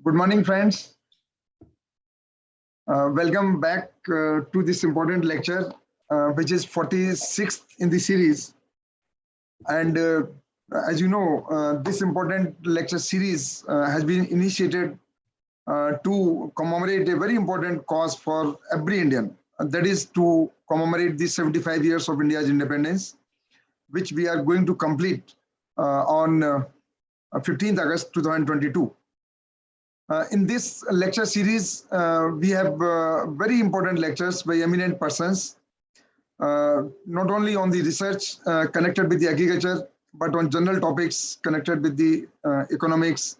Good morning, friends. Welcome back to this important lecture, which is 46th in the series. And as you know, this important lecture series has been initiated to commemorate a very important cause for every Indian. That is to commemorate the 75 years of India's independence, which we are going to complete on 15th August 2022. In this lecture series, we have very important lectures by eminent persons, not only on the research connected with the agriculture, but on general topics connected with the economics,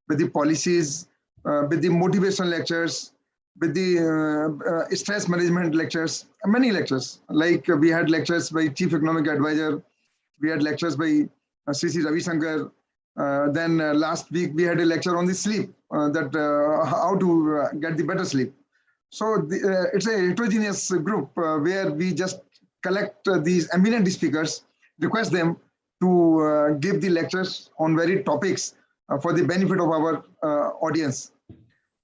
with the policies, with the motivational lectures, with the stress management lectures, many lectures. Like we had lectures by Chief Economic Advisor, we had lectures by C.C. Ravi Shankar. Then last week we had a lecture on the sleep, how to get the better sleep. So it's a heterogeneous group where we just collect these eminent speakers, request them to give the lectures on varied topics for the benefit of our audience.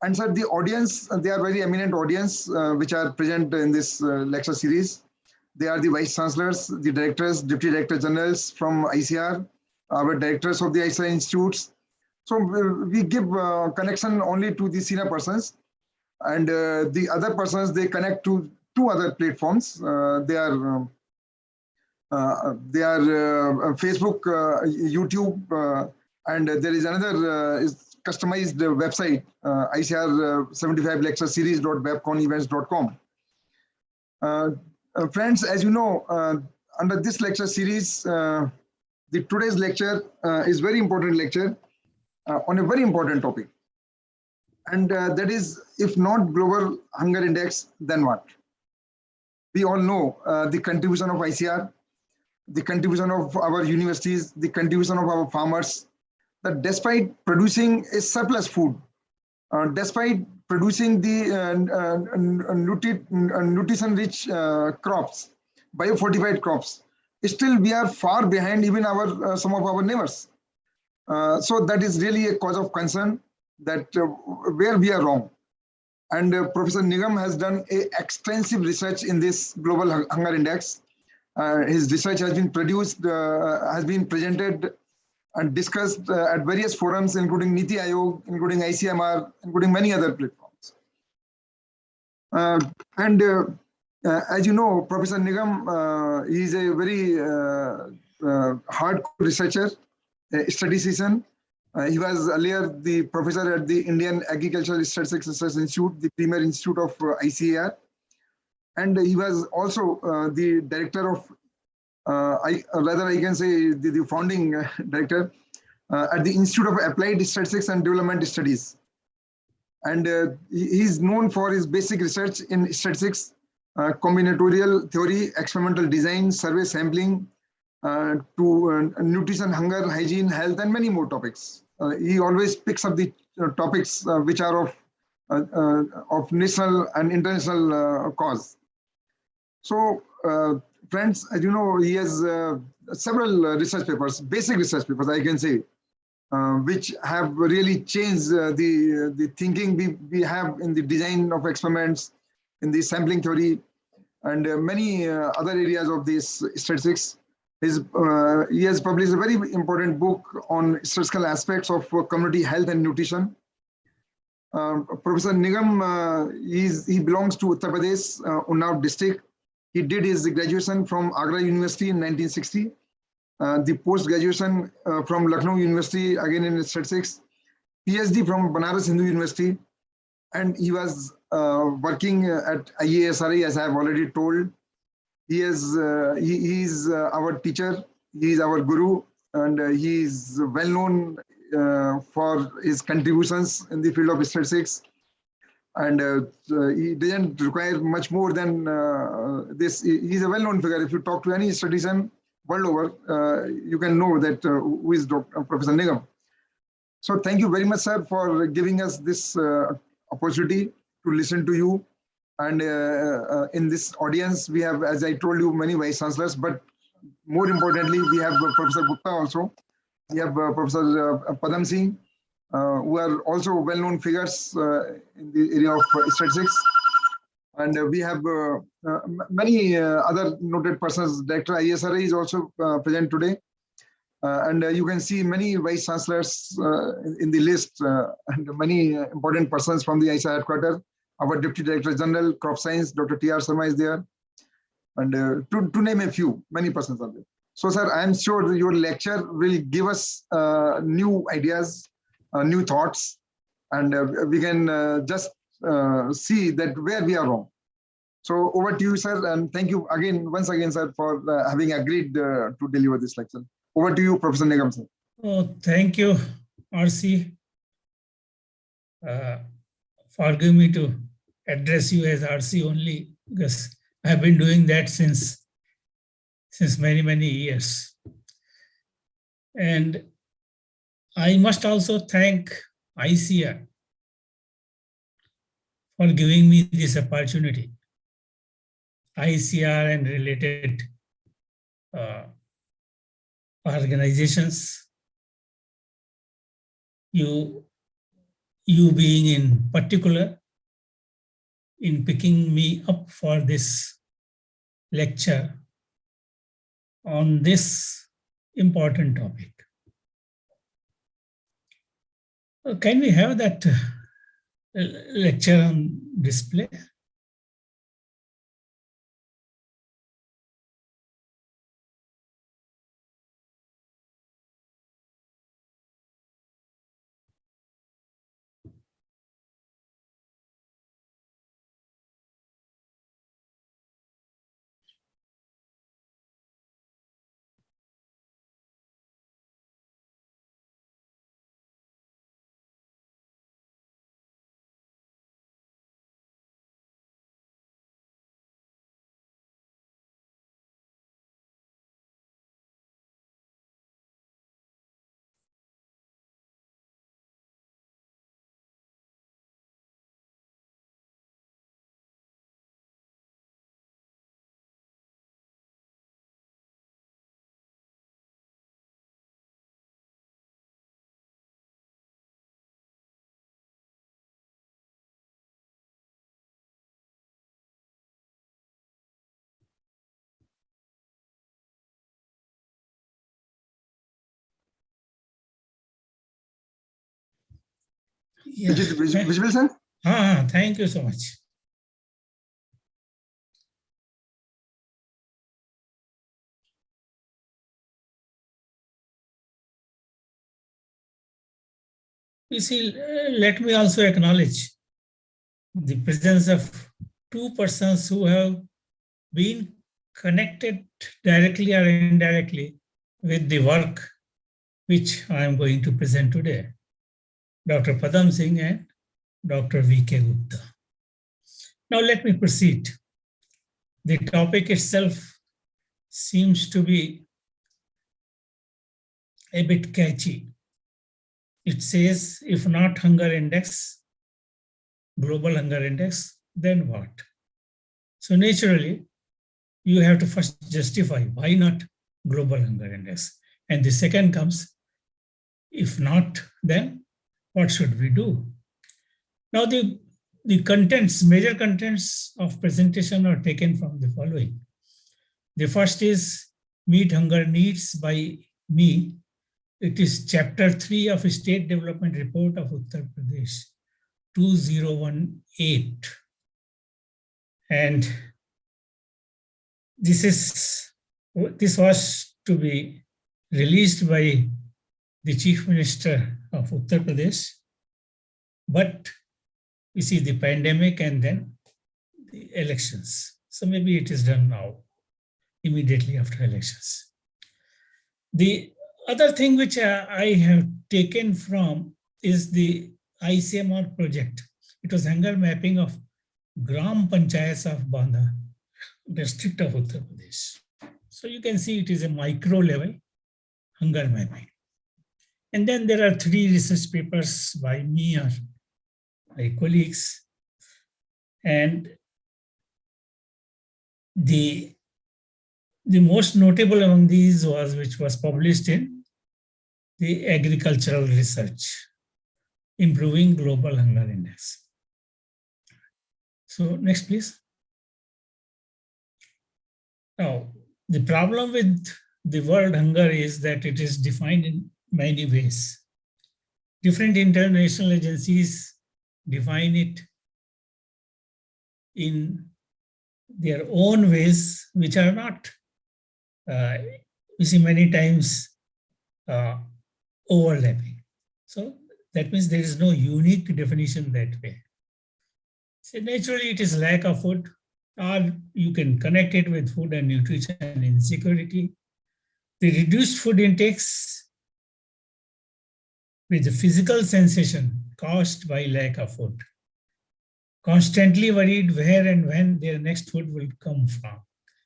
And so the audience, they are very eminent audience which are present in this lecture series. They are the vice chancellors, the directors, deputy director generals from ICAR, our directors of the ICAR institutes. So we give connection only to the senior persons, and the other persons, they connect to two other platforms. They are Facebook, YouTube, and there is another is customized website, ICAR 75 lecture series.webconevents.com. Friends, as you know, under this lecture series, the today's lecture is very important lecture on a very important topic, and that is, if not global hunger index, then what? We all know the contribution of ICAR, the contribution of our universities, the contribution of our farmers, that despite producing a surplus food, despite producing the nutrition-rich crops, biofortified crops, still we are far behind even our some of our neighbors. So that is really a cause of concern, that where we are wrong. And Professor Nigam has done a extensive research in this global hunger index. His research has been produced, has been presented and discussed at various forums, including Niti Aayog, including ICMR, including many other platforms. As you know, Professor Nigam, he is a very hardcore researcher, statistician. He was earlier the professor at the Indian Agricultural Statistics Research Institute, the premier institute of ICAR. And he was also the director of, I can say the founding director at the Institute of Applied Statistics and Development Studies. And he is known for his basic research in statistics, combinatorial theory, experimental design, survey sampling, to nutrition, hunger, hygiene, health, and many more topics. He always picks up the topics which are of national and international cause. So, friends, as you know, he has several research papers, basic research papers, I can say, which have really changed the thinking we have in the design of experiments, in the sampling theory, and many other areas of these statistics. He has published a very important book on statistical aspects of community health and nutrition. Professor Nigam, he belongs to Uttar Pradesh, Unnao district. He did his graduation from Agra University in 1960, the post-graduation from Lucknow University, again in statistics, PhD from Banaras Hindu University, and he was working at IASRA, as I have already told. He is our teacher, he is our guru, and he is well known for his contributions in the field of statistics. And he didn't require much more than this. He's a well-known figure. If you talk to any statistician world over, you can know that who is Professor Nigam. So thank you very much, sir, for giving us this opportunity to listen to you. And in this audience, we have, as I told you, many vice chancellors, but more importantly, we have Professor Gupta also. We have Professor Padam Singh, who are also well-known figures in the area of statistics. And we have many other noted persons. Director ICAR is also present today. And you can see many vice chancellors in the list, and many important persons from the ICAR headquarters. Our Deputy Director General, Crop Science, Dr. T.R. Sharma is there. And to name a few, many persons are there. So, sir, I am sure your lecture will give us new ideas, new thoughts, and we can just see that where we are wrong. So over to you, sir, and thank you again, once again, sir, for having agreed to deliver this lecture. Over to you, Professor Nigam, sir. Oh, thank you, RC, for giving me to address you as RC only, because I have been doing that since many, many years. And I must also thank ICAR for giving me this opportunity. ICAR and related organizations, you being in particular, in picking me up for this lecture on this important topic. Can we have that lecture on display? Yeah. Is it visible, sir? Thank you so much. You see, let me also acknowledge the presence of two persons who have been connected directly or indirectly with the work which I am going to present today. Dr. Padam Singh and Dr. VK Gupta. Now let me proceed. The topic itself seems to be a bit catchy. It says, if not hunger index, global hunger index, then what? So naturally, you have to first justify why not global hunger index. And the second comes, if not, then what should we do? Now the contents, major contents of presentation are taken from the following. The first is Meet Hunger Needs by me. It is chapter 3 of State Development Report of Uttar Pradesh, 2018. And this was to be released by the Chief Minister of Uttar Pradesh. But you see the pandemic and then the elections. So maybe it is done now, immediately after elections. The other thing which I have taken from is the ICMR project. It was hunger mapping of Gram Panchayats of Bandha, district of Uttar Pradesh. So you can see it is a micro level hunger mapping. And then there are 3 research papers by me or my colleagues. And the most notable among these was which was published in the agricultural research. improving global hunger index. So next, please. Now, the problem with the world hunger is that it is defined in many ways. Different international agencies define it in their own ways, which are not, we see many times, overlapping. So that means there is no unique definition that way. So naturally, it is lack of food, or you can connect it with food and nutrition insecurity. The reduced food intakes with the physical sensation caused by lack of food. Constantly worried where and when their next food will come from.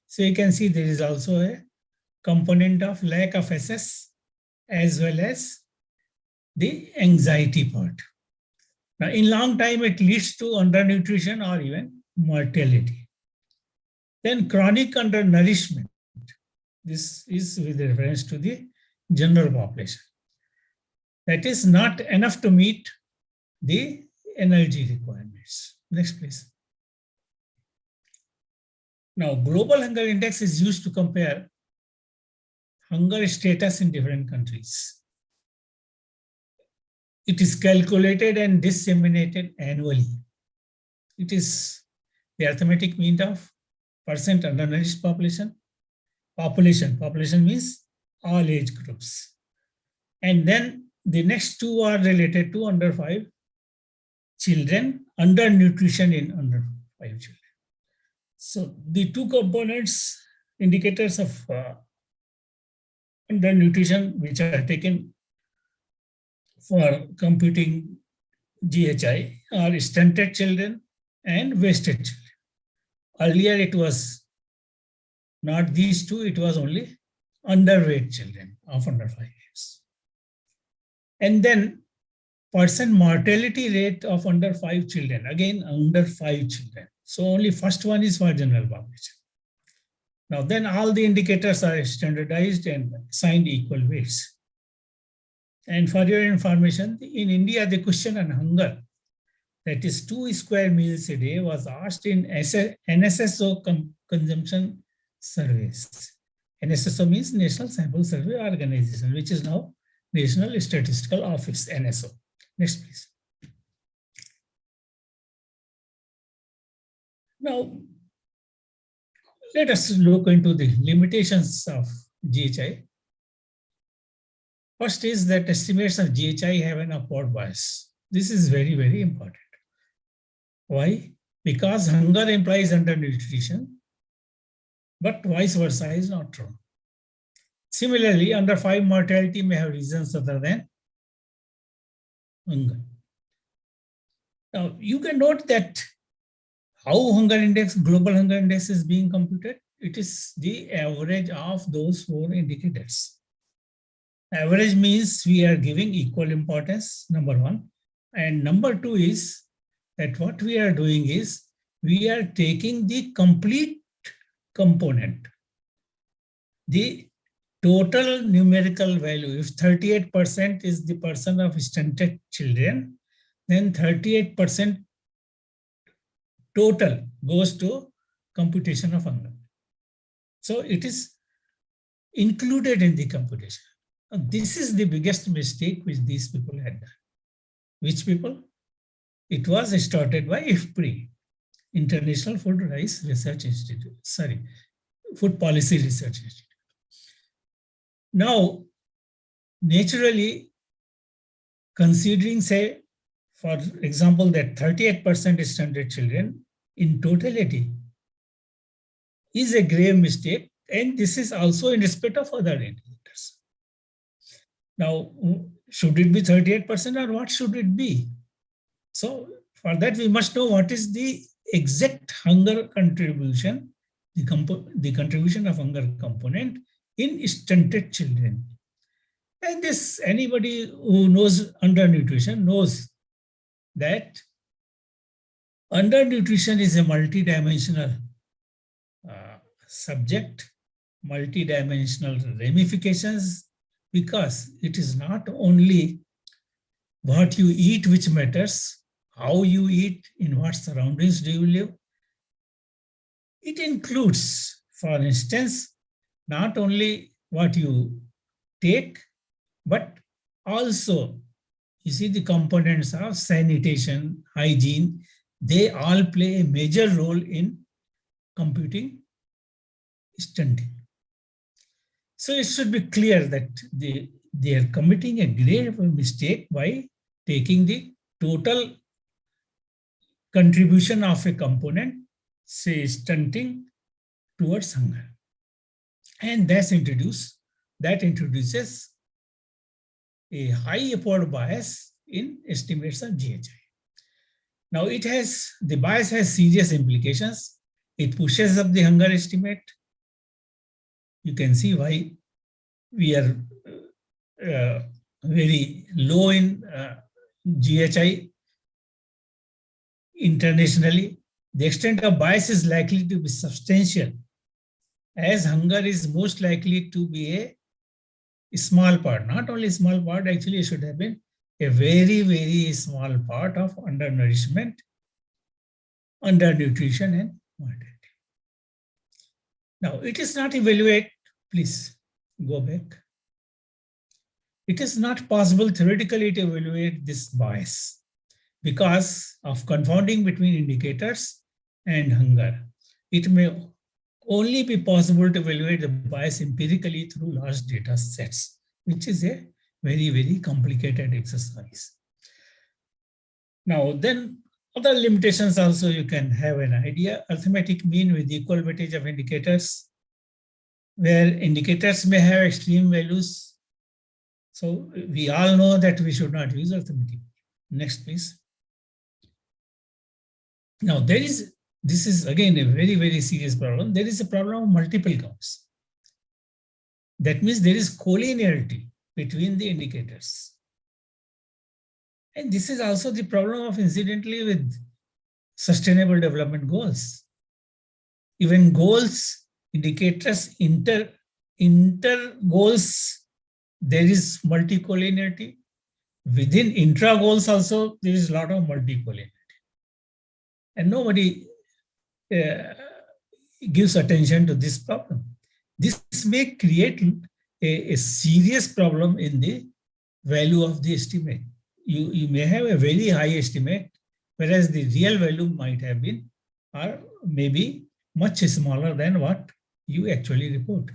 So you can see there is also a component of lack of access as well as the anxiety part. Now, in long time, it leads to undernutrition or even mortality. Then chronic undernourishment. This is with reference to the general population. That is not enough to meet the energy requirements. Next, please. Now, global hunger index is used to compare hunger status in different countries. It is calculated and disseminated annually. It is the arithmetic mean of percent undernourished population. Population means all age groups. And then the next two are related to under 5 children, undernutrition in under 5 children. So the two components, indicators of undernutrition, which are taken for computing GHI, are stunted children and wasted children. Earlier it was not these two, it was only underweight children of under 5 years. And then percent mortality rate of under 5 children, again under 5 children. So only first one is for general population. Now then all the indicators are standardized and assigned equal weights. And for your information, in India, the question on hunger, that is 2 square meals a day, was asked in NSSO consumption surveys. NSSO means National Sample Survey Organization, which is now National Statistical Office, NSO. Next, please. Now, let us look into the limitations of GHI. First is that estimates of GHI have an upward bias. This is very, very important. Why? Because hunger implies undernutrition, but vice versa is not true. Similarly, under 5 mortality may have reasons other than hunger. Now, you can note that how hunger index, global hunger index is being computed. It is the average of those 4 indicators. Average means we are giving equal importance, number 1. And number 2 is that what we are doing is we are taking the complete component, the total numerical value. If 38% is the person of stunted children, then 38% total goes to computation of hunger. So it is included in the computation. This is the biggest mistake which these people had done. Which people? It was started by IFPRI, International Food Rice Research Institute, Food Policy Research Institute. Now, naturally, considering, say, for example, that 38% stunted children in totality is a grave mistake, and this is also in respect of other indicators. Now, should it be 38% or what should it be? So for that, we must know what is the exact hunger contribution, the contribution of hunger component in stunted children. And this, anybody who knows undernutrition knows that undernutrition is a multidimensional subject, multidimensional ramifications, because it is not only what you eat which matters, how you eat, in what surroundings do you live. It includes, for instance, not only what you take, but also, you see, the components of sanitation, hygiene, they all play a major role in computing stunting. So it should be clear that they are committing a grave mistake by taking the total contribution of a component, say stunting, towards hunger. And that introduces a high upward bias in estimates of GHI. Now the bias has serious implications. It pushes up the hunger estimate. You can see why we are very low in GHI internationally. The extent of bias is likely to be substantial, as hunger is most likely to be a small part, not only small part, actually it should have been a very, very small part of undernourishment, undernutrition and mortality. Now it is not evaluate, please go back. It is not possible theoretically to evaluate this bias because of confounding between indicators and hunger. It may only be possible to evaluate the bias empirically through large data sets, which is a very, very complicated exercise. Now, then other limitations also you can have an idea. Arithmetic mean with equal weightage of indicators, where indicators may have extreme values. So we all know that we should not use arithmetic. Next, please. Now, this is again a very, very serious problem. There is a problem of multiple counts. That means there is collinearity between the indicators. And this is also the problem of, incidentally, with sustainable development goals. Even goals, indicators, inter goals, there is multicollinearity. Within intra goals also, there is a lot of multicollinearity. And nobody gives attention to this problem. This may create a serious problem in the value of the estimate. You may have a very high estimate, whereas the real value might have been or maybe much smaller than what you actually report.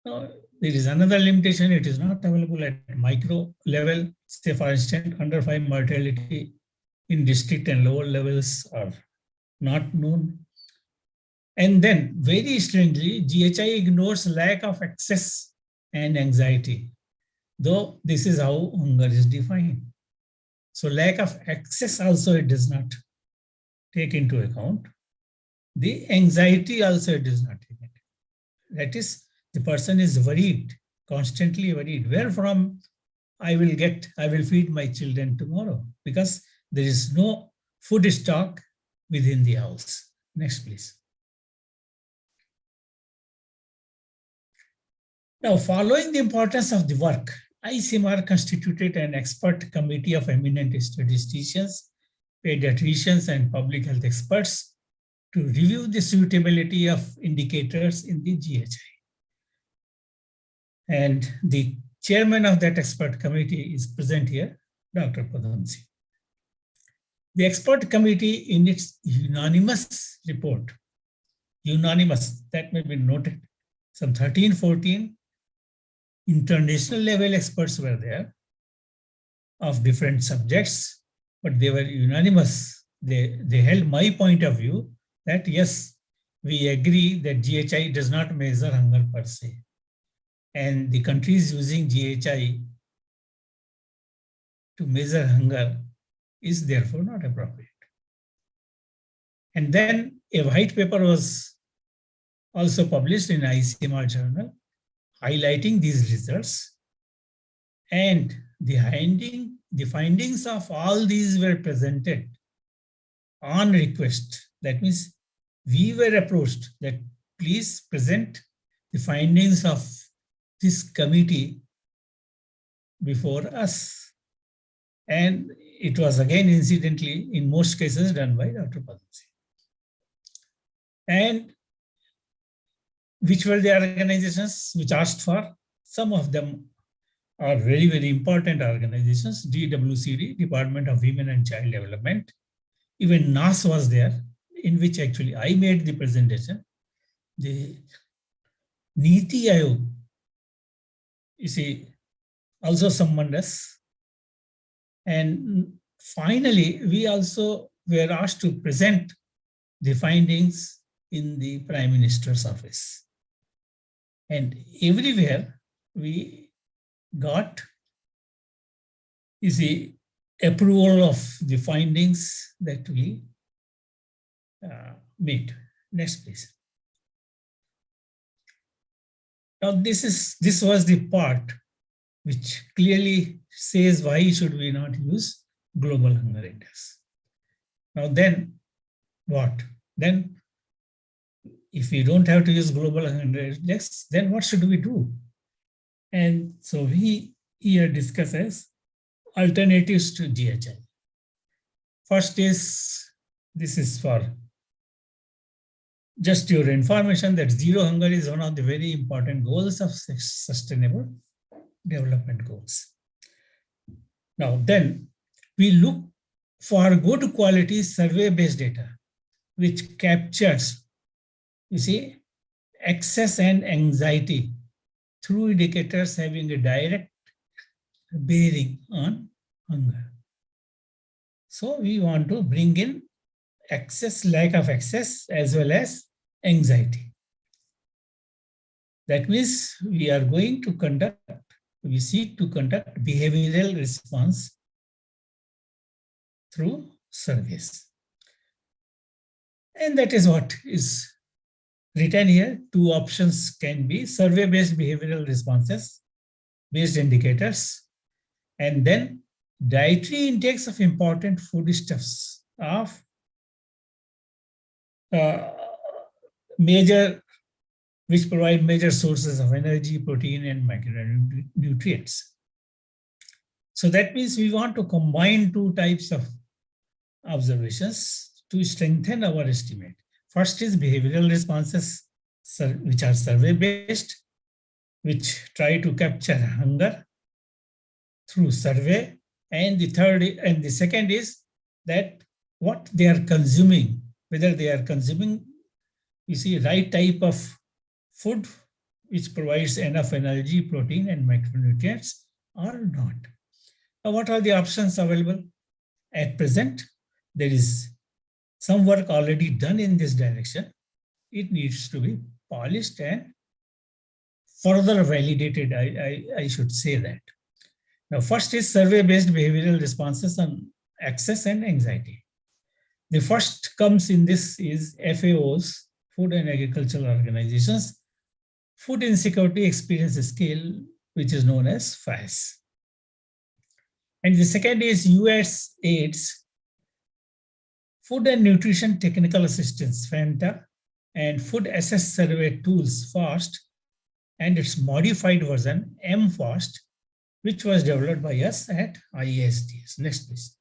Now, there is another limitation. It is not available at micro level. Say, for instance, under 5 mortality in district and lower levels are not known. And then, very strangely, GHI ignores lack of access and anxiety, though this is how hunger is defined. So lack of access also it does not take into account. The anxiety also it does not take into account. That is, the person is worried, constantly worried. Where from I will feed my children tomorrow, because there is no food stock within the house. Next, please. Now, following the importance of the work, ICAR constituted an expert committee of eminent statisticians, pediatricians, and public health experts to review the suitability of indicators in the GHI. And the chairman of that expert committee is present here, Dr. Padamsi. The expert committee, in its unanimous report, unanimous, that may be noted, some 13, 14 international level experts were there of different subjects, but they were unanimous. They held my point of view that yes, we agree that GHI does not measure hunger per se. And the countries using GHI to measure hunger is therefore not appropriate. And then a white paper was also published in ICAR journal highlighting these results, and the findings of all these were presented on request. That means we were approached that please present the findings of this committee before us. And it was again, incidentally, in most cases done by Dr. Padmasee. And which were the organizations which asked for? Some of them are very, very important organizations. DWCD, Department of Women and Child Development. Even NAS was there, in which actually I made the presentation. The Niti Aayog, you see, also summoned us. And finally, we also were asked to present the findings in the Prime Minister's office. And everywhere we got, you see, approval of the findings that we made. Next, please. Now, this was the part which clearly says why should we not use Global Hunger Index. Now then, what? Then, if we don't have to use Global Hunger Index, then what should we do? And so we here discuss as alternatives to GHI. First is, this is for just your information, that zero hunger is one of the very important goals of sustainable development goals. Now then, we look for good quality survey-based data, which captures, you see, access and anxiety through indicators having a direct bearing on hunger. So we want to bring in access, lack of access, as well as anxiety. That means we are going to we seek to conduct behavioral response through surveys. And that is what is written here. Two options can be survey-based behavioral responses, based indicators, and then dietary intakes of important foodstuffs of which provide major sources of energy, protein, and micronutrients. So that means we want to combine two types of observations to strengthen our estimate. First is behavioral responses, which are survey-based, which try to capture hunger through survey. And the second is that what they are consuming, whether they are consuming, you see, right type of food which provides enough energy, protein, and micronutrients or not. Now, what are the options available? At present, there is some work already done in this direction. It needs to be polished and further validated, I should say that. Now, first is survey-based behavioral responses on access and anxiety. The first comes in this is FAO's, Food and Agricultural Organizations, Food Insecurity Experience Scale, which is known as FAS. And the second is USAID's Food and Nutrition Technical Assistance, FANTA, and Food Assess Survey Tools, FAST, and its modified version, MFAST, which was developed by us at IASTS. Next, please.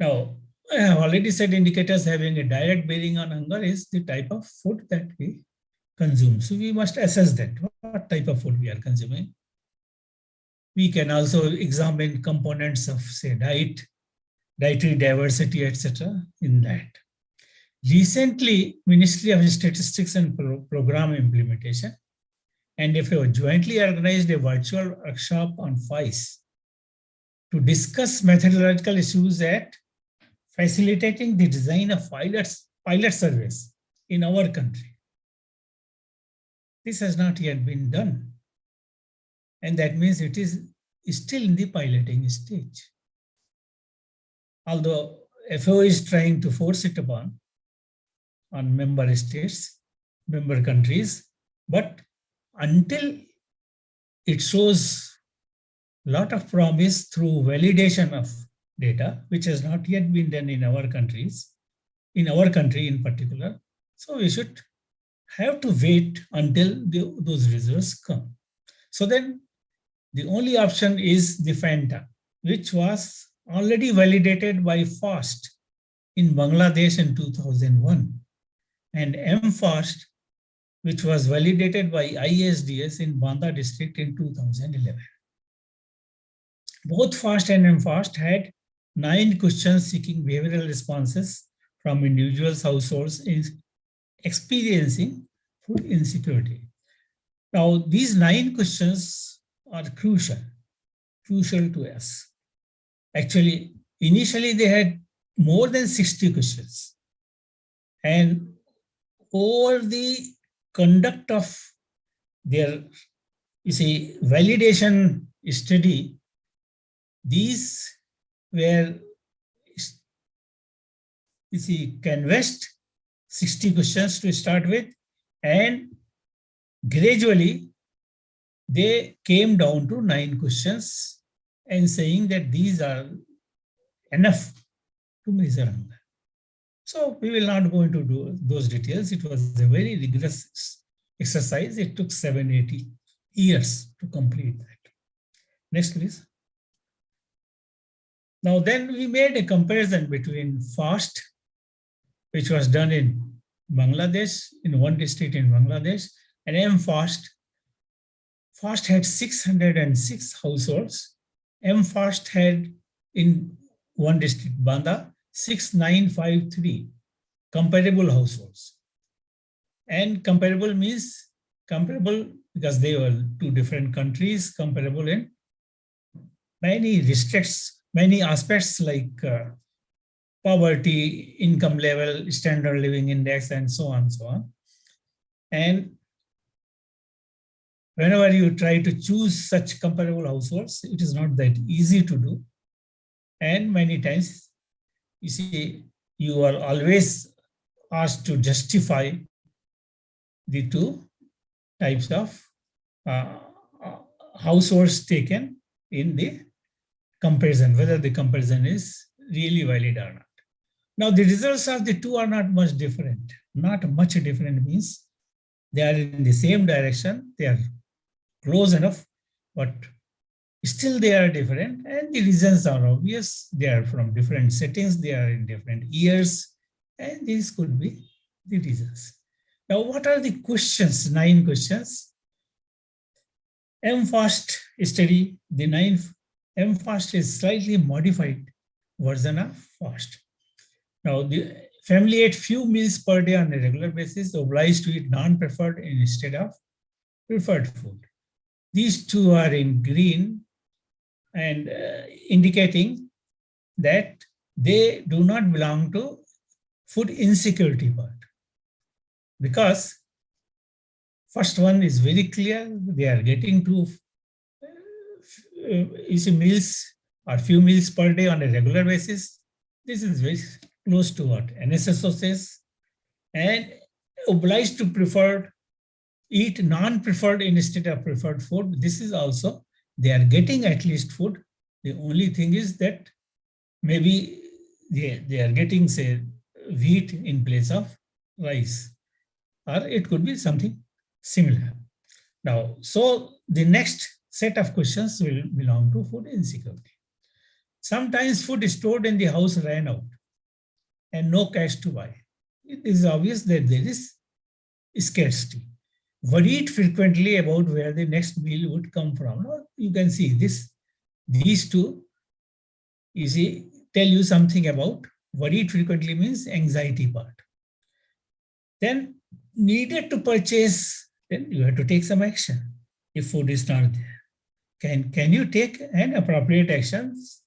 Now, I have already said indicators having a direct bearing on hunger is the type of food that we consume. So we must assess that, what type of food we are consuming. We can also examine components of, say, diet, dietary diversity, etc. in that. Recently, Ministry of Statistics and Program Implementation and FAO jointly organized a virtual workshop on FICE to discuss methodological issues at facilitating the design of pilot surveys in our country. This has not yet been done. And that means it is still in the piloting stage. Although FAO is trying to force it on member states, member countries, but until it shows a lot of promise through validation of data, which has not yet been done in our countries, in our country in particular. So we should have to wait until those results come. So then The only option is the Fanta, which was already validated by FAST in Bangladesh in 2001, and MFAST, which was validated by ISDS in Banda district in 2011. Both FAST and MFAST had 9 questions seeking behavioral responses from individuals, households experiencing food insecurity. Now, these 9 questions are crucial to us. Actually, initially they had more than 60 questions. And over the conduct of their, validation study, these were, canvassed 60 questions to start with, and gradually they came down to 9 questions and saying that these are enough to measure hunger. So we will not go into those details. It was a very rigorous exercise. It took 780 years to complete that. Next, please. Now then we made a comparison between FAST, which was done in Bangladesh, in one district in Bangladesh, and MFAST. FAST had 606 households. MFAST had in one district, Banda, 6953 comparable households. And comparable means comparable because they were 2 different countries, comparable in many districts, many aspects like poverty, income level, standard living index, and so on, so on. And whenever you try to choose such comparable households, it is not that easy to do. And many times, you are always asked to justify the 2 types of households taken in the comparison, whether the comparison is really valid or not. Now, the results of the 2 are not much different. Not much different means they are in the same direction, they are close enough, but still they are different, and the reasons are obvious. They are from different settings, they are in different years, and these could be the reasons. Now, what are the questions? 9 questions. MFAST study, the 9th MFAST is slightly modified version of FAST. Now, the family ate few meals per day on a regular basis, obliged to eat non-preferred instead of preferred food. These 2 are in green and indicating that they do not belong to food insecurity part. Because first one is very clear, they are getting to meals or few meals per day on a regular basis. This is very close to what NSSO says, and obliged to eat non-preferred instead of preferred food. This is also, they are getting at least food. The only thing is that maybe they are getting, say, wheat in place of rice, or it could be something similar. Now, so the next set of questions will belong to food insecurity. Sometimes food stored in the house ran out and no cash to buy. It is obvious that there is scarcity. Worried frequently about where the next meal would come from. Now, you can see this, these 2, tell you something about worried frequently means anxiety part. Then needed to purchase, then you have to take some action if food is not there. Can you take an appropriate actions?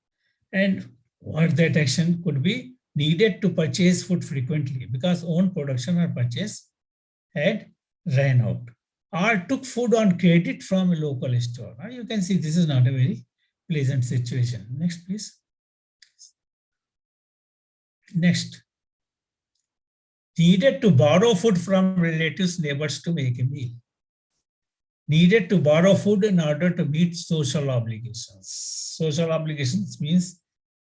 And what that action could be? Needed to purchase food frequently because own production or purchase had ran out, or took food on credit from a local store. Now you can see this is not a very pleasant situation. Next, please. Next. Needed to borrow food from relatives, neighbors to make a meal. Needed to borrow food in order to meet social obligations. Social obligations means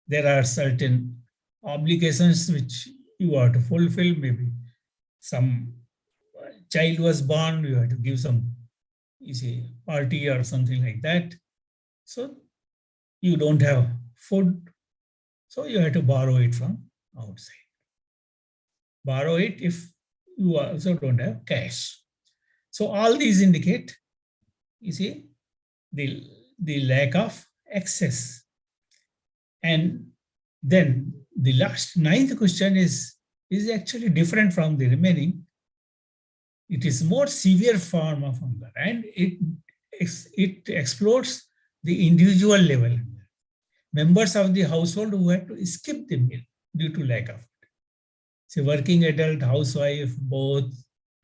there are certain obligations which you have to fulfill. Maybe some child was born, you have to give some party or something like that. So you don't have food, so you have to borrow it from outside. Borrow it if you also don't have cash. So all these indicate, you see, the lack of access. And then the last ninth question is actually different from the remaining. It is more severe form of hunger, and it explores the individual level. Members of the household who had to skip the meal due to lack of food. So working adult, housewife, both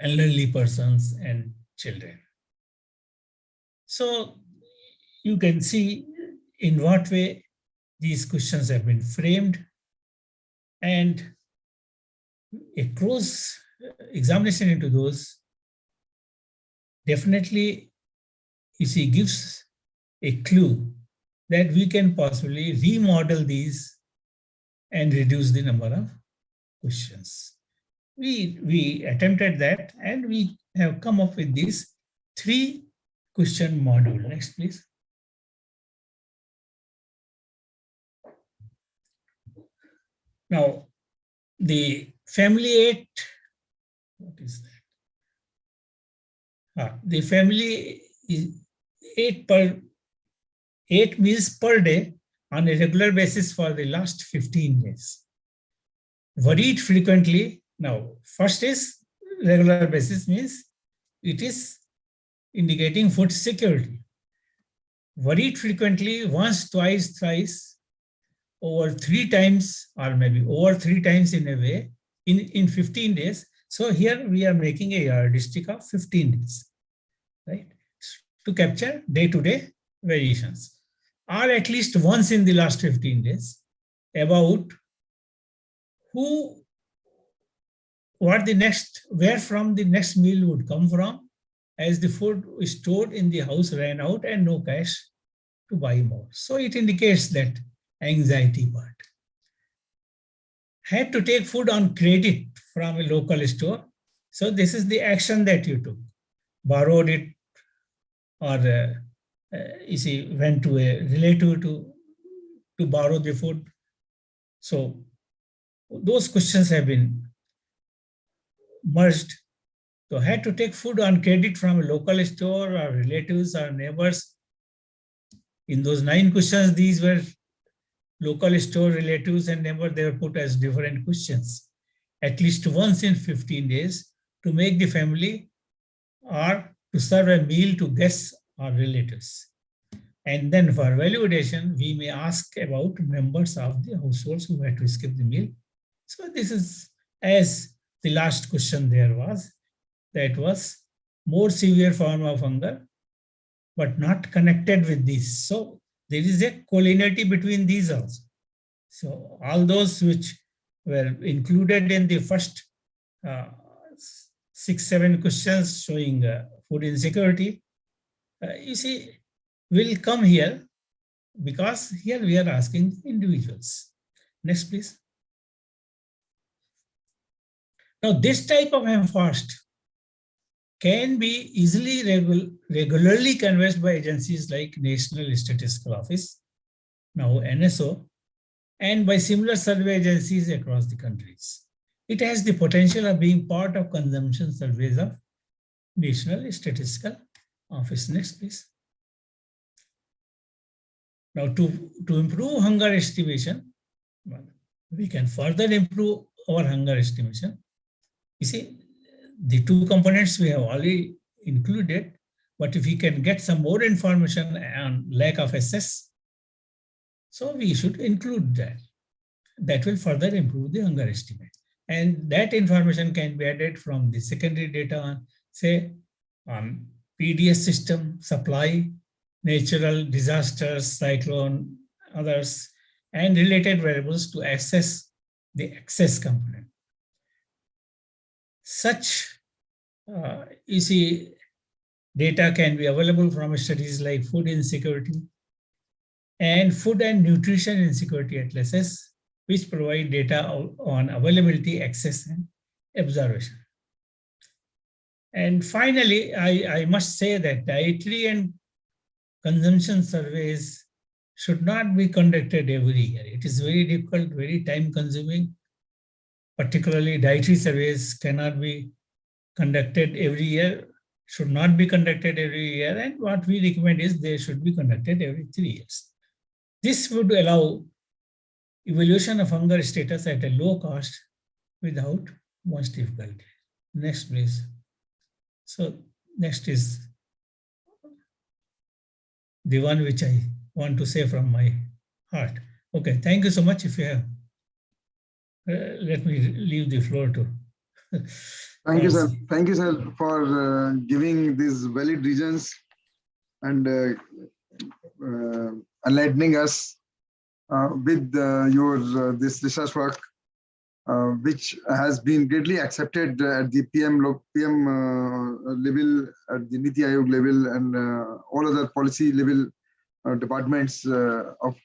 elderly persons and children. So you can see in what way these questions have been framed, and a close examination into those definitely, you see, gives a clue that we can possibly remodel these and reduce the number of questions. We attempted that, and we have come up with this 3-question module. Next, please. Now, the family ate, what is that? The family ate 8 meals per day on a regular basis for the last 15 days. Worried frequently. Now, first is regular basis, means it is indicating food security. Worried frequently, once, twice, thrice, over 3 times, or maybe over 3 times in a way, in 15 days. So here we are making a yardstick of 15 days, right? To capture day-to-day variations. Or at least once in the last 15 days, about where from the next meal would come from, as the food stored in the house ran out and no cash to buy more. So it indicates that anxiety part. Had to take food on credit from a local store. So this is the action that you took. Borrowed it, or you see, went to a relative to borrow the food. So those questions have been merged. So had to take food on credit from a local store or relatives or neighbors. In those 9 questions, these were local store, relatives, and neighbors. They were put as different questions. At least once in 15 days to make the family or to serve a meal to guests or relatives. And then for validation, we may ask about members of the households who had to skip the meal. So this is, as the last question there was, that was more severe form of hunger, but not connected with this. So there is a collinearity between these also. So all those which were included in the first 6-7 questions showing food insecurity, you see, will come here, because here we are asking individuals. Next, please. Now, this type of fast can be easily regularly canvassed by agencies like National Statistical Office, now NSO, and by similar survey agencies across the countries. It has the potential of being part of consumption surveys of National Statistical Office. Next, please. Now, to improve hunger estimation, we can further improve our hunger estimation. You see, the 2 components we have already included, but if we can get some more information on lack of access, so we should include that. That will further improve the hunger estimate. And that information can be added from the secondary data on, say, on PDS system, supply, natural disasters, cyclone, others, and related variables to assess the excess component. Such, you see, data can be available from studies like food insecurity and food and nutrition insecurity atlases, which provide data on availability, access, and observation. And finally, I must say that dietary and consumption surveys should not be conducted every year. It is very difficult, very time consuming. Particularly dietary surveys cannot be conducted every year, should not be conducted every year. And what we recommend is they should be conducted every 3 years. This would allow evaluation of hunger status at a low cost without much difficulty. Next, please. So next is the one which I want to say from my heart. Okay, thank you so much. If you have, let me leave the floor to. Thank you, sir. Thank you, sir, for giving these valid reasons and enlightening us with your this research work, which has been greatly accepted at the PM level, at the Niti Aayog level, and all other policy level departments of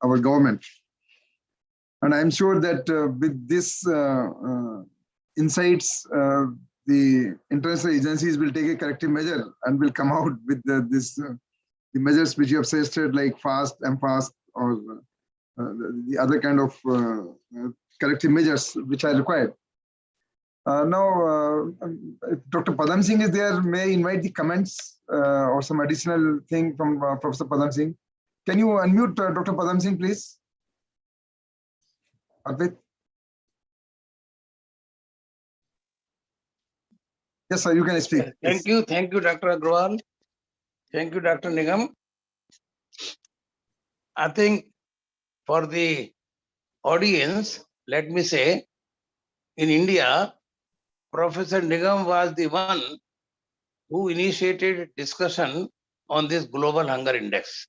our government. And I'm sure that with this insights, the international agencies will take a corrective measure and will come out with the measures which you have suggested, like fast and fast, or the other kind of corrective measures which are required. Now, if Dr. Padam Singh is there, may I invite the comments or some additional thing from Professor Padam Singh. Can you unmute Dr. Padam Singh, please? Arpit? Yes, sir, you can speak. Thank you, Dr. Agrawal. Thank you, Dr. Nigam. I think for the audience, let me say, in India, Professor Nigam was the one who initiated discussion on this global hunger index.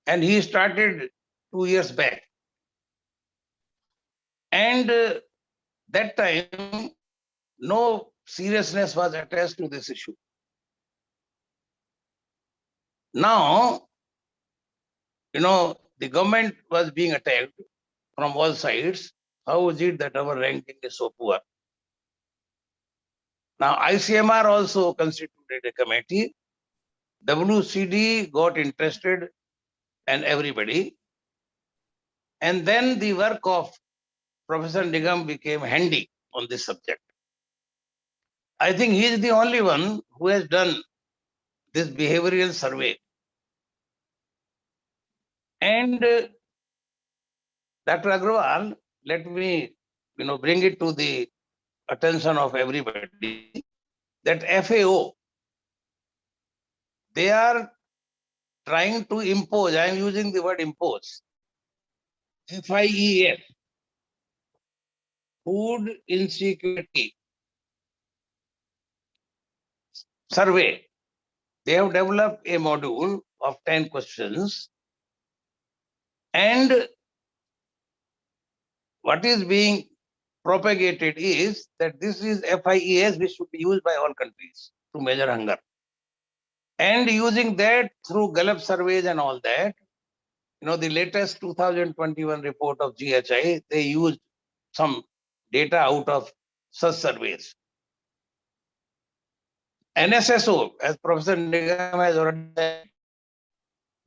And he started 2 years back. And that time, no seriousness was attached to this issue. Now, the government was being attacked from all sides. How is it that our ranking is so poor? Now, ICMR also constituted a committee. WCD got interested, and everybody. And then the work of Professor Nigam became handy on this subject. I think he is the only one who has done this behavioral survey. And Dr. Agrawal, let me bring it to the attention of everybody that FAO, they are trying to impose, I am using the word impose, FIES, Food Insecurity Survey. They have developed a module of 10 questions, and what is being propagated is that this is FIES which should be used by all countries to measure hunger. And using that through Gallup surveys and all that, the latest 2021 report of GHI, they used some data out of such surveys. NSSO, as Professor Nigam has already said,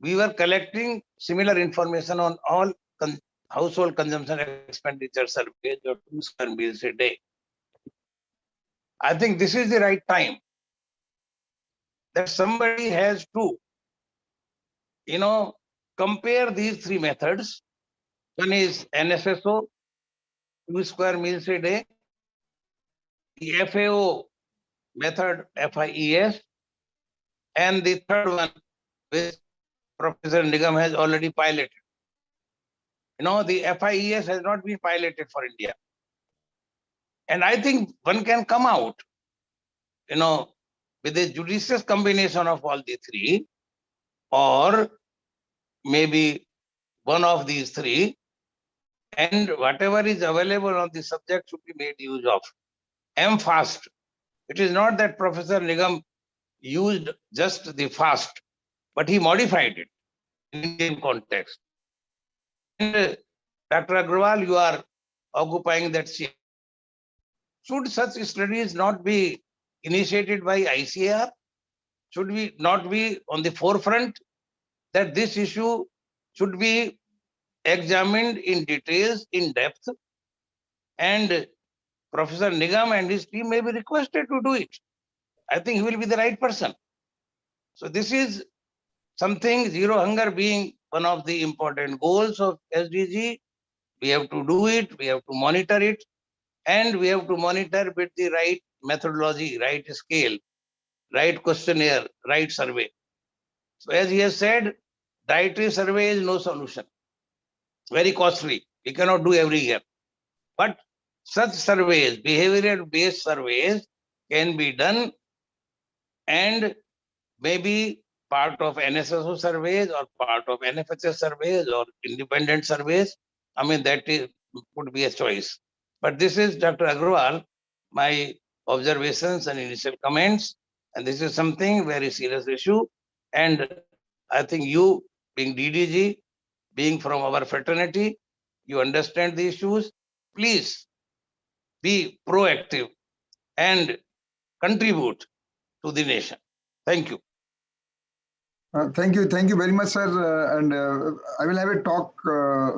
we were collecting similar information on all household consumption expenditure surveys of 2 square meals a day. I think this is the right time that somebody has to, compare these 3 methods. One is NSSO, 2 square meals a day, the FAO method, FIES, and the third one, which Professor Nigam has already piloted. The FIES has not been piloted for India. And I think one can come out, with a judicious combination of all the 3, or maybe one of these 3, and whatever is available on the subject should be made use of. FAST. It is not that Professor Nigam used just the fast, but he modified it in Indian context. And Dr. Agrawal, you are occupying that seat. Should such studies not be initiated by ICAR? should we not be on the forefront that this issue should be examined in details, in depth, and Professor Nigam and his team may be requested to do it. I think he will be the right person. So this is something, zero hunger being one of the important goals of SDG. We have to do it, we have to monitor it, and we have to monitor with the right methodology, right scale, right questionnaire, right survey. So as he has said, dietary survey is no solution. Very costly. We cannot do every year. But such surveys, behavioral-based surveys, can be done and maybe part of NSSO surveys or part of NFHS surveys or independent surveys. I mean, would be a choice. But this is, Dr. Agarwal, my observations and initial comments. And this is something very serious issue. And I think you, being DDG, being from our fraternity, you understand the issues. Please be proactive and contribute to the nation. Thank you. Thank you very much, sir. And I will have a talk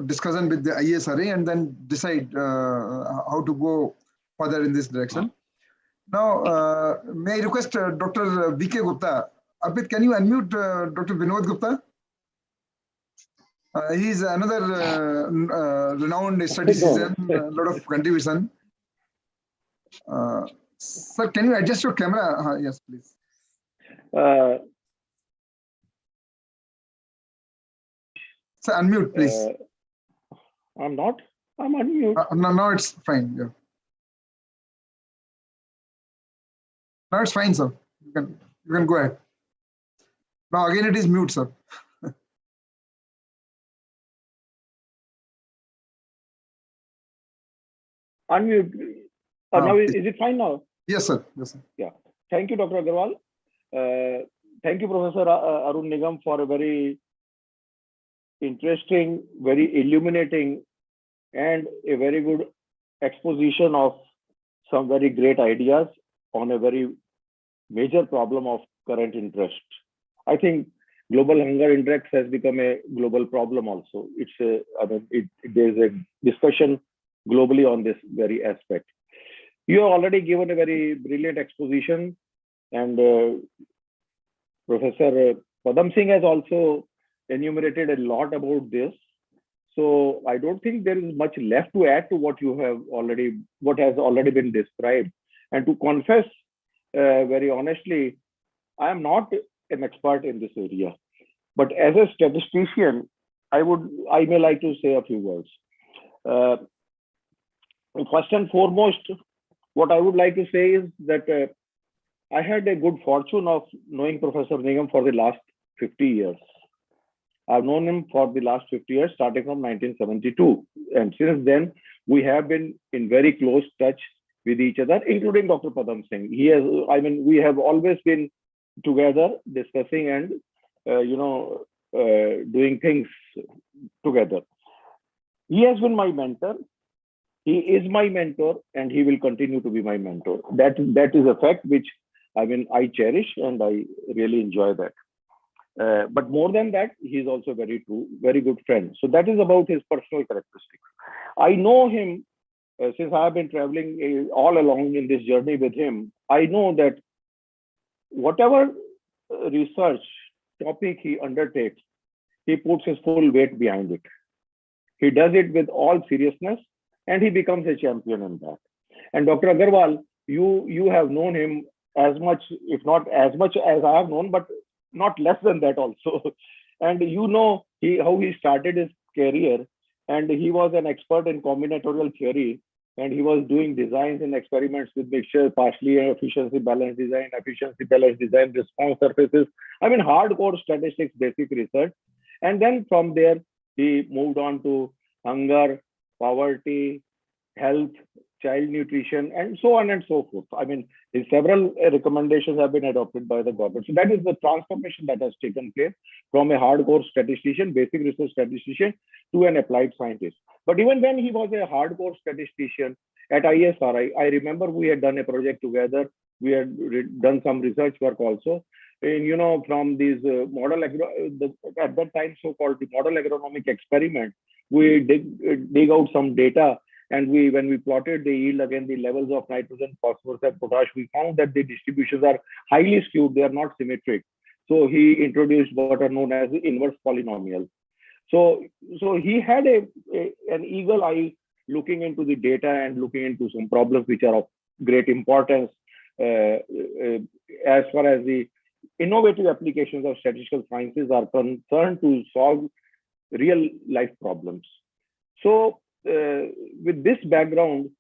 discussion with the ISRA and then decide how to go further in this direction. Now, may I request Dr. VK Gupta? Amrit, can you unmute Dr. Vinod Gupta? He is another renowned statistician, a lot of contribution. Sir, can you adjust your camera? Yes, please. Sir, unmute, please. I'm unmute. No, it's fine. Yeah. No, it's fine, sir. You can go ahead. Now again, it is mute, sir. Unmute. Now, is it fine now? Yes, sir. Yes, sir. Yeah. Thank you, Dr. Agarwal. Thank you, Professor Arun Nigam, for a very interesting, very illuminating, and a very good exposition of some very great ideas on a very major problem of current interest. I think global hunger index has become a global problem also. There's a discussion globally on this very aspect. You have already given a very brilliant exposition, and Professor Padam Singh has also enumerated a lot about this. So I don't think there is much left to add to what has already been described. And to confess very honestly, I am not an expert in this area, but as a statistician, I may like to say a few words. First and foremost, what I would like to say is that I had a good fortune of knowing Professor Nigam for the last 50 years. I've known him for the last 50 years, starting from 1972. And since then, we have been in very close touch with each other, including Dr. Padam Singh. We have always been together discussing and, doing things together. He has been my mentor. He is my mentor, and he will continue to be my mentor. That is a fact which I cherish, and I really enjoy that. But more than that, he is also very good friend. So that is about his personal characteristics. I know him since I have been traveling all along in this journey with him. I know that whatever research topic he undertakes, he puts his full weight behind it. He does it with all seriousness, and he becomes a champion in that. And Dr. Agarwal, you have known him as much, if not as much as I have known, but not less than that also. And you know how he started his career, and he was an expert in combinatorial theory, and he was doing designs and experiments with mixture, partially efficiency balance design, response surfaces. Hardcore statistics, basic research. And then from there, he moved on to hunger, poverty, health, child nutrition, and so on and so forth. His several recommendations have been adopted by the government. So that is the transformation that has taken place from a hardcore statistician, basic research statistician, to an applied scientist. But even when he was a hardcore statistician at ICAR, I remember we had done a project together. We had done some research work also. from these at that time so-called the model agronomic experiment, we dig out some data, and when we plotted the yield against the levels of nitrogen, phosphorus, and potash, we found that the distributions are highly skewed. They are not symmetric. So he introduced what are known as the inverse polynomials. So he had an eagle eye looking into the data and looking into some problems which are of great importance as far as the innovative applications of statistical sciences are concerned to solve real life problems. So with this background,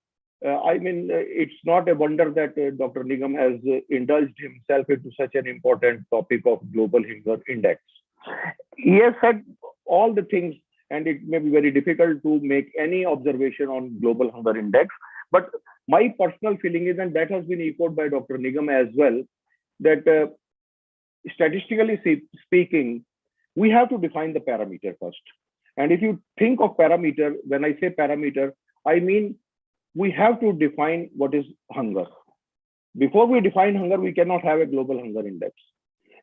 it's not a wonder that Dr. Nigam has indulged himself into such an important topic of global hunger index. He has said all the things, and it may be very difficult to make any observation on global hunger index. But my personal feeling is, and that has been echoed by Dr. Nigam as well, that statistically speaking, we have to define the parameter first. And if you think of parameter, when I say parameter, I mean we have to define what is hunger. Before we define hunger, we cannot have a global hunger index.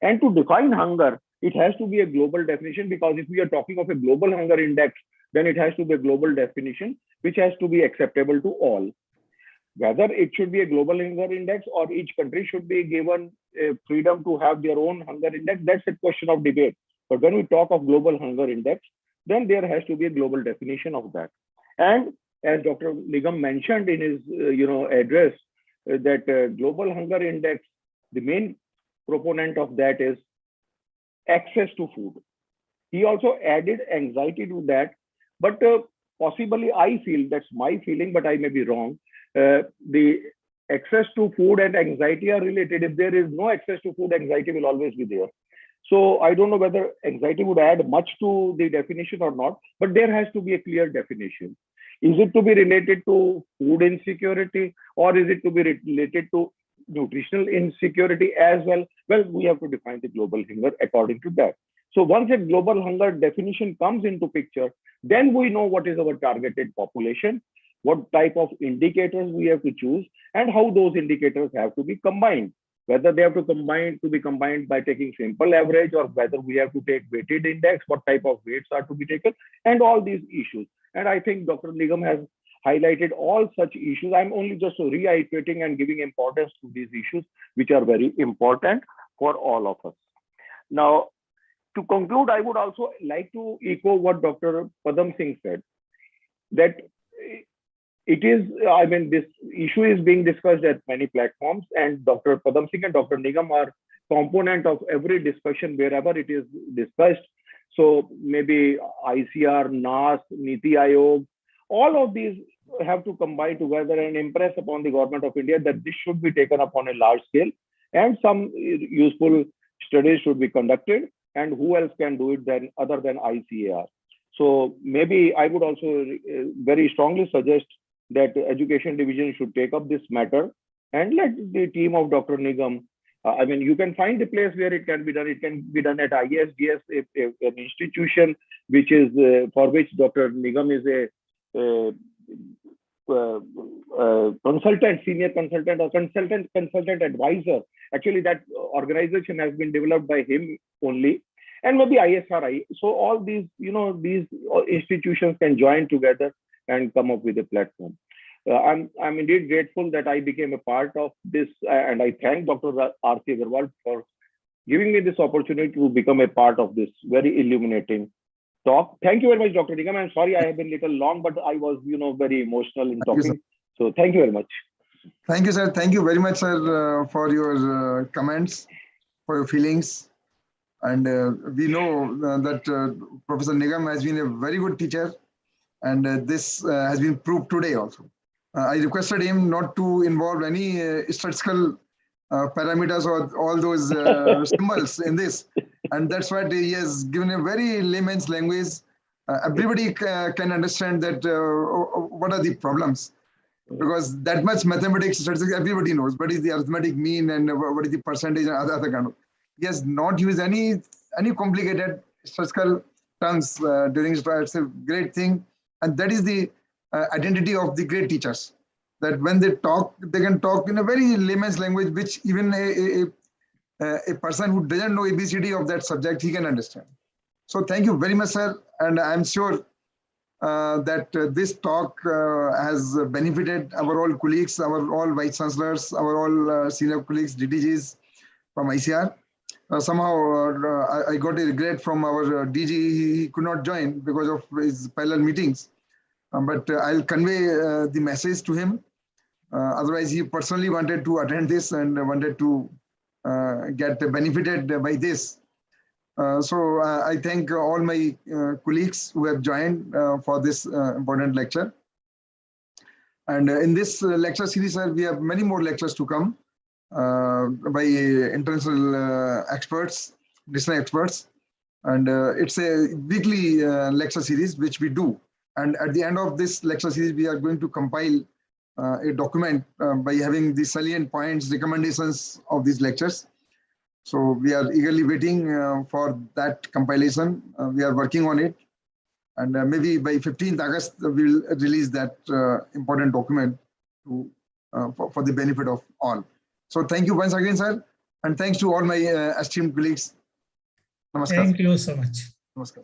And to define hunger, it has to be a global definition, because if we are talking of a global hunger index, then it has to be a global definition, which has to be acceptable to all. Whether it should be a global hunger index or each country should be given freedom to have their own hunger index, that's a question of debate. But when we talk of global hunger index, then there has to be a global definition of that. And as Dr. Nigam mentioned in his address, that global hunger index, the main proponent of that is access to food. He also added anxiety to that, but possibly I feel, that's my feeling, but I may be wrong, the access to food and anxiety are related. If there is no access to food, anxiety will always be there. So I don't know whether anxiety would add much to the definition or not, but there has to be a clear definition. Is it to be related to food insecurity, or is it to be related to nutritional insecurity as well? Well, we have to define the global hunger according to that. So once a global hunger definition comes into picture, then we know what is our targeted population, what type of indicators we have to choose, and how those indicators have to be combined. Whether they have to be combined by taking simple average, or whether we have to take weighted index, what type of weights are to be taken, and all these issues. And I think Dr. Nigam has highlighted all such issues. I'm only just reiterating and giving importance to these issues, which are very important for all of us. Now, to conclude, I would also like to echo what Dr. Padam Singh said, that it is, this issue is being discussed at many platforms, and Dr. Padam Singh and Dr. Nigam are component of every discussion wherever it is discussed. So maybe ICAR, NAS, Niti Aayog, all of these have to combine together and impress upon the government of India that this should be taken up on a large scale, and some useful studies should be conducted. And who else can do it then other than ICAR? So maybe I would also very strongly suggest that Education Division should take up this matter and let the team of Dr. Nigam, you can find a place where it can be done. It can be done at ISDS, an institution which is for which Dr. Nigam is a consultant, senior consultant, or consultant advisor. Actually, that organization has been developed by him only, and maybe ISRI. So all these, these institutions can join together and come up with a platform. I'm indeed grateful that I became a part of this, and I thank Dr. R.K. Agarwal for giving me this opportunity to become a part of this very illuminating talk. Thank you very much, Dr. Nigam. I'm sorry I have been a little long, but I was, very emotional in talking. So thank you very much. Thank you, sir. Thank you very much, sir, for your comments, for your feelings. And we know that Professor Nigam has been a very good teacher, and this has been proved today also. I requested him not to involve any statistical parameters or all those symbols in this. And that's why he has given a very layman's language. Everybody can understand that what are the problems. Because that much mathematics, statistics, everybody knows. What is the arithmetic mean and what is the percentage and other kind of. He has not used any complicated statistical terms during his talk. It's a great thing. And that is the identity of the great teachers. That when they talk, they can talk in a very layman's language, which even a person who doesn't know ABCD of that subject, he can understand. So thank you very much, sir. And I'm sure that this talk has benefited our all colleagues, our all vice chancellors, our all senior colleagues, DDGs from ICAR. Somehow I got a regret from our DG. He could not join because of his parallel meetings. But I'll convey the message to him. Otherwise, he personally wanted to attend this and wanted to get benefited by this. So I thank all my colleagues who have joined for this important lecture. And in this lecture series, we have many more lectures to come by international experts, national experts. And it's a weekly lecture series which we do. And at the end of this lecture series, we are going to compile a document by having the salient points, recommendations of these lectures. So we are eagerly waiting for that compilation. We are working on it. And maybe by 15th August, we'll release that important document to, for the benefit of all. So thank you once again, sir. And thanks to all my esteemed colleagues. Namaskar. Thank you so much. Namaskar.